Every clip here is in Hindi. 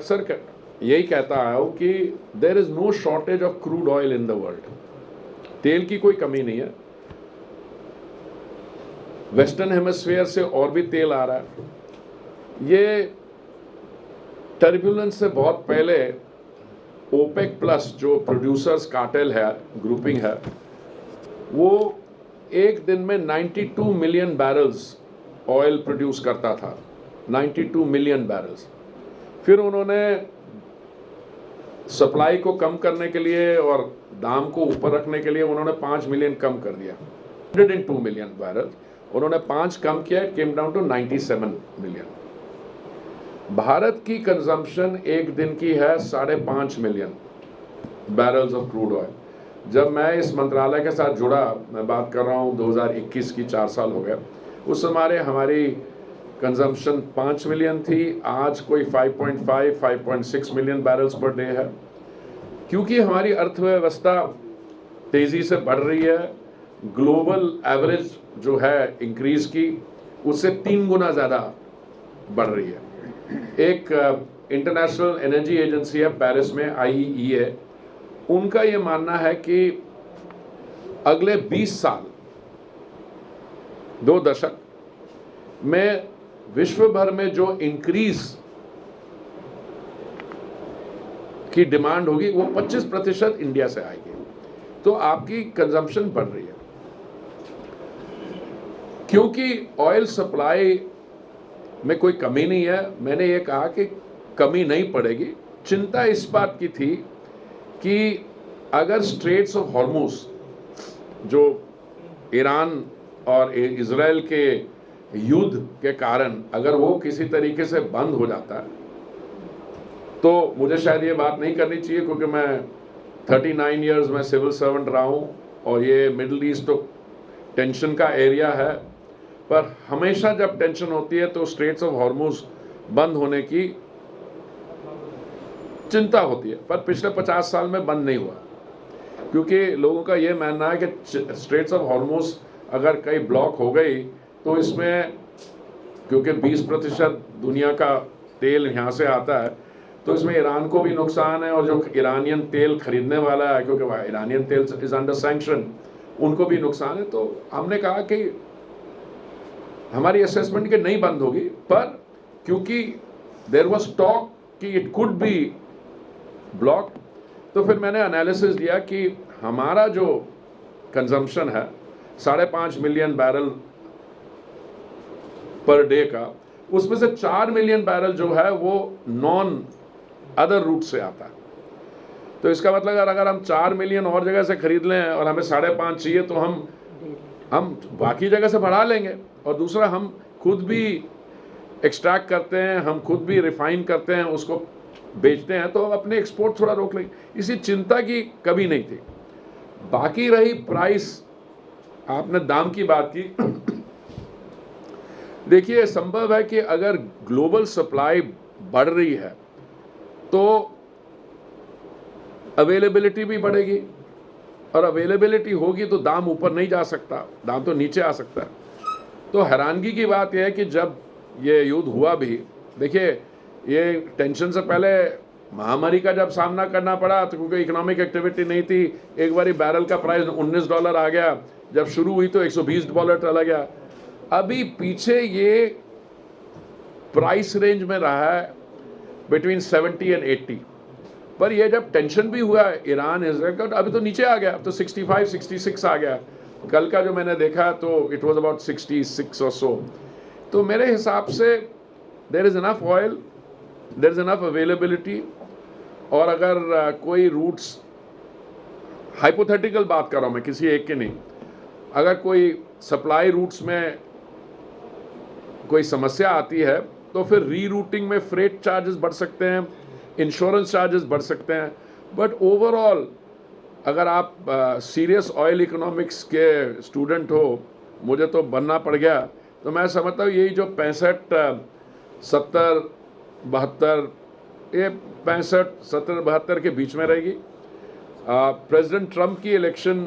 अक्सर यही कहता आया हूँ कि there is no shortage of crude oil in the world. तेल की कोई कमी नहीं है। वेस्टर्न हेमिस्फीयर से और भी तेल आ रहा है। ये टर्बुलेंस से बहुत पहले ओपेक प्लस जो प्रोड्यूसर्स कार्टेल है, ग्रुपिंग है, वो एक दिन में 92 मिलियन बैरल्स ऑयल प्रोड्यूस करता था। 92 मिलियन बैरल्स। फिर उन्होंने सप्लाई को कम करने के लिए और दाम को ऊपर रखने के लिए उन्होंने 5 मिलियन कम कर दिया। 102 मिलियन बैरल उन्होंने 5 कम किया, it came down to 97 million. भारत की कंजम्पशन एक दिन की है 5.5 million barrels of crude oil. जब मैं इस मंत्रालय के साथ जुड़ा, मैं बात कर रहा हूँ 2021 की, 4 साल हो गए, उस समय हमारी कंजम्पशन 5 मिलियन थी। आज कोई 5.5 5.6 मिलियन बैरल्स पर डे है, क्योंकि हमारी अर्थव्यवस्था तेज़ी से बढ़ रही है। ग्लोबल एवरेज जो है इंक्रीज की, उससे 3 गुना ज़्यादा बढ़ रही है। एक इंटरनेशनल एनर्जी एजेंसी है पेरिस में, IEA, उनका ये मानना है कि अगले 20 साल, 2 दशक में विश्व भर में जो इंक्रीज की डिमांड होगी वो 25% इंडिया से आएगी। तो आपकी कंजम्पशन बढ़ रही है। क्योंकि ऑयल सप्लाई में कोई कमी नहीं है, मैंने ये कहा कि कमी नहीं पड़ेगी। चिंता इस बात की थी कि अगर स्ट्रेट्स ऑफ हॉर्मुज, जो ईरान और इजराइल के युद्ध के कारण अगर वो किसी तरीके से बंद हो जाता है, तो मुझे शायद ये बात नहीं करनी चाहिए, क्योंकि मैं 39 इयर्स में सिविल सर्वेंट रहा हूँ और ये मिडिल ईस्ट तो टेंशन का एरिया है। पर हमेशा जब टेंशन होती है तो स्ट्रेट्स ऑफ हॉर्मुज बंद होने की चिंता होती है, पर पिछले 50 साल में बंद नहीं हुआ, क्योंकि लोगों का ये मानना है कि स्ट्रेट्स ऑफ हॉर्मुज अगर कहीं ब्लॉक हो गई तो इसमें, क्योंकि 20% दुनिया का तेल यहाँ से आता है, तो इसमें ईरान को भी नुकसान है, और जो ईरानियन तेल खरीदने वाला है, क्योंकि ईरानियन तेल इज अंडर सैंक्शन, उनको भी नुकसान है। तो हमने कहा कि हमारी असेसमेंट के नहीं बंद होगी, पर क्योंकि देयर वाज टॉक कि इट कुड बी ब्लॉक, तो फिर मैंने एनालिसिस दिया कि हमारा जो कंजम्पशन है 5.5 मिलियन बैरल पर डे का, उसमें से 4 मिलियन बैरल जो है वो नॉन अदर रूट से आता है। तो इसका मतलब अगर हम 4 मिलियन और जगह से खरीद लें और हमें 5.5 चाहिए, तो हम बाकी जगह से बढ़ा लेंगे। और दूसरा, हम खुद भी एक्सट्रैक्ट करते हैं, हम खुद भी रिफाइन करते हैं, उसको बेचते हैं, तो अपने एक्सपोर्ट थोड़ा रोक लेंगे। इसी चिंता की कभी नहीं थी। बाकी रही प्राइस, आपने दाम की बात की। देखिए, संभव है कि अगर ग्लोबल सप्लाई बढ़ रही है तो अवेलेबिलिटी भी बढ़ेगी, और अवेलेबिलिटी होगी तो दाम ऊपर नहीं जा सकता, दाम तो नीचे आ सकता है। तो हैरानगी की बात यह है कि जब ये युद्ध हुआ भी, देखिए, ये टेंशन से पहले महामारी का जब सामना करना पड़ा, तो क्योंकि इकोनॉमिक एक्टिविटी नहीं थी, एक बारी बैरल का प्राइस $19 आ गया, जब शुरू हुई तो $120 चला गया। अभी पीछे ये प्राइस रेंज में रहा है बिटवीन 70 और 80, पर ये जब टेंशन भी हुआ ईरान इजराइल का, तो अभी तो नीचे आ गया, अब तो 65 66 आ गया। कल का जो मैंने देखा तो इट वाज अबाउट 66 और सो। तो मेरे हिसाब से there is enough oil, there is enough availability. और अगर कोई रूट्स, हाइपोथेटिकल बात कर रहा हूँ मैं, किसी एक के नहीं, अगर कोई सप्लाई रूट्स में कोई समस्या आती है तो फिर रीरूटिंग में फ्रेट चार्जेस बढ़ सकते हैं, इंश्योरेंस चार्जेस बढ़ सकते हैं। बट ओवरऑल अगर आप सीरियस ऑयल इकोनॉमिक्स के स्टूडेंट हो, मुझे तो बनना पड़ गया, तो मैं समझता हूँ यही जो 65, 70, 72, ये 65, 70, 72 के बीच में रहेगी। प्रेसिडेंट ट्रंप की इलेक्शन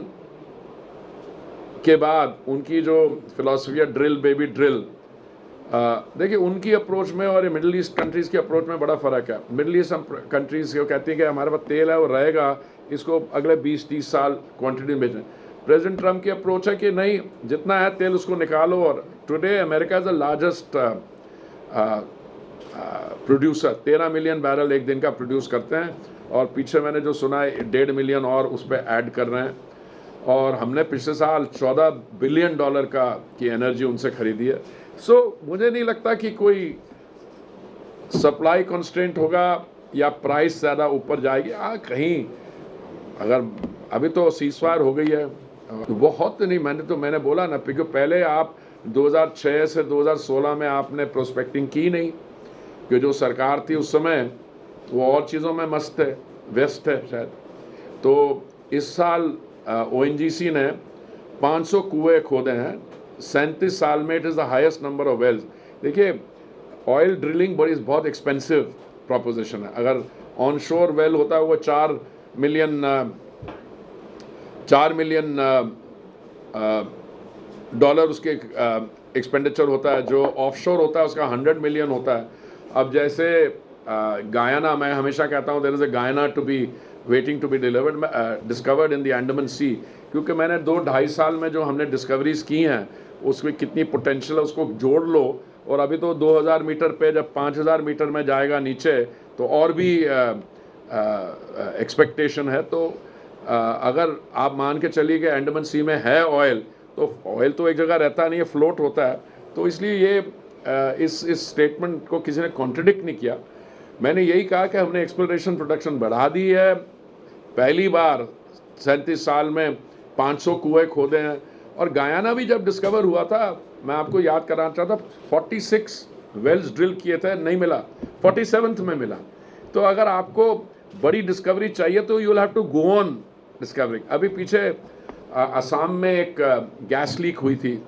के बाद उनकी जो फिलॉसफी है ड्रिल बेबी ड्रिल, देखिए उनकी अप्रोच में और ये मिडिल ईस्ट कंट्रीज़ की अप्रोच में बड़ा फ़र्क है। मिडिल ईस्ट कंट्रीज़ वो कहती है कि हमारे पास तेल है वो रहेगा, इसको अगले 20-30 साल क्वांटिटी में बेचना। प्रेसिडेंट ट्रम्प की अप्रोच है कि नहीं, जितना है तेल उसको निकालो, और today America is the largest producer, 13 million barrel एक दिन का प्रोड्यूस करते हैं, और पीछे मैंने जो सुना है 1.5 मिलियन और उस पर ऐड कर रहे हैं। और हमने पिछले साल $14 बिलियन की एनर्जी उनसे खरीदी है। सो मुझे नहीं लगता कि कोई सप्लाई कंस्ट्रेंट होगा या प्राइस ज़्यादा ऊपर जाएगी। कहीं अगर अभी तो सीज़फायर हो गई है, बहुत नहीं, मैंने बोला ना, क्योंकि पहले आप 2006 से 2016 में आपने प्रोस्पेक्टिंग की नहीं, कि जो सरकार थी उस समय वो और चीज़ों में मस्त है, व्यस्त है शायद। तो इस साल ONGC ने 500 कुएँ खोदे हैं 37 साल में। It is the highest number of wells. देखिए ऑयल ड्रिलिंग बहुत एक्सपेंसिव प्रोपोजिशन है। अगर ऑन शोर वेल होता है वो 4 मिलियन डॉलर उसके एक्सपेंडिचर होता है, जो ऑफशोर होता है उसका 100 मिलियन होता है। अब जैसे गायाना, मैं हमेशा कहता हूँ there is a Guyana to be waiting to be discovered in the Andaman sea, क्योंकि मैंने 2-2.5 साल में जो हमने डिस्कवरीज की हैं उसमें कितनी पोटेंशियल है उसको जोड़ लो, और अभी तो 2000 मीटर पे जब 5000 मीटर में जाएगा नीचे तो और भी एक्सपेक्टेशन है। तो अगर आप मान के चलिए कि अंडमान सी में है ऑयल, तो ऑयल तो एक जगह रहता नहीं है, फ्लोट होता है। तो इसलिए ये इस स्टेटमेंट को किसी ने कॉन्ट्रडिक्ट नहीं किया। मैंने यही कहा कि हमने एक्सप्लोरेशन प्रोडक्शन बढ़ा दी है, पहली बार 37 साल में 500 कुएँ खोदे हैं। और गायाना भी जब डिस्कवर हुआ था, मैं आपको याद कराना चाहता, 46 वेल्स ड्रिल किए थे, नहीं मिला, 47th में मिला। तो अगर आपको बड़ी डिस्कवरी चाहिए तो you will have to go on discovery. अभी पीछे असम में एक गैस लीक हुई थी,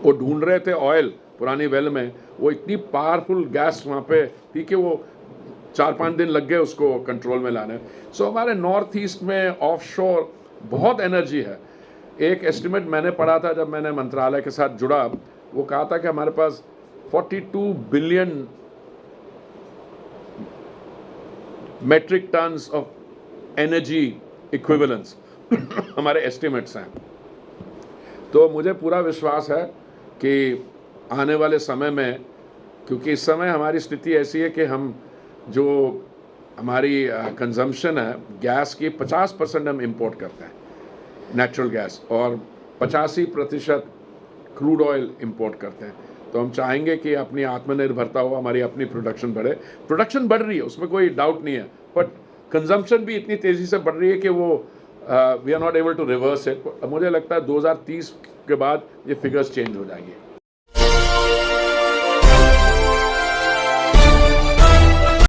वो ढूंढ रहे थे ऑयल पुरानी वेल में, वो इतनी पावरफुल गैस वहाँ पे थी कि वो 4-5 दिन लग गए उसको कंट्रोल में लाने। सो हमारे नॉर्थ ईस्ट में ऑफशोर बहुत एनर्जी है। एक एस्टिमेट मैंने पढ़ा था जब मैंने मंत्रालय के साथ जुड़ा, वो कहा था कि हमारे पास 42 billion metric tons of energy equivalence हमारे एस्टिमेट्स हैं। तो मुझे पूरा विश्वास है कि आने वाले समय में, क्योंकि इस समय हमारी स्थिति ऐसी है कि हम जो हमारी कंजम्पशन है गैस की 50% हम इंपोर्ट करते हैं नेचुरल गैस, और 85% क्रूड ऑयल इंपोर्ट करते हैं। तो हम चाहेंगे कि अपनी आत्मनिर्भरता हो, हमारी अपनी प्रोडक्शन बढ़े। प्रोडक्शन बढ़ रही है, उसमें कोई डाउट नहीं है, बट कंजम्पशन भी इतनी तेज़ी से बढ़ रही है कि वो we are not able to reverse it. मुझे लगता है 2030 के बाद ये फिगर्स चेंज हो जाएंगे।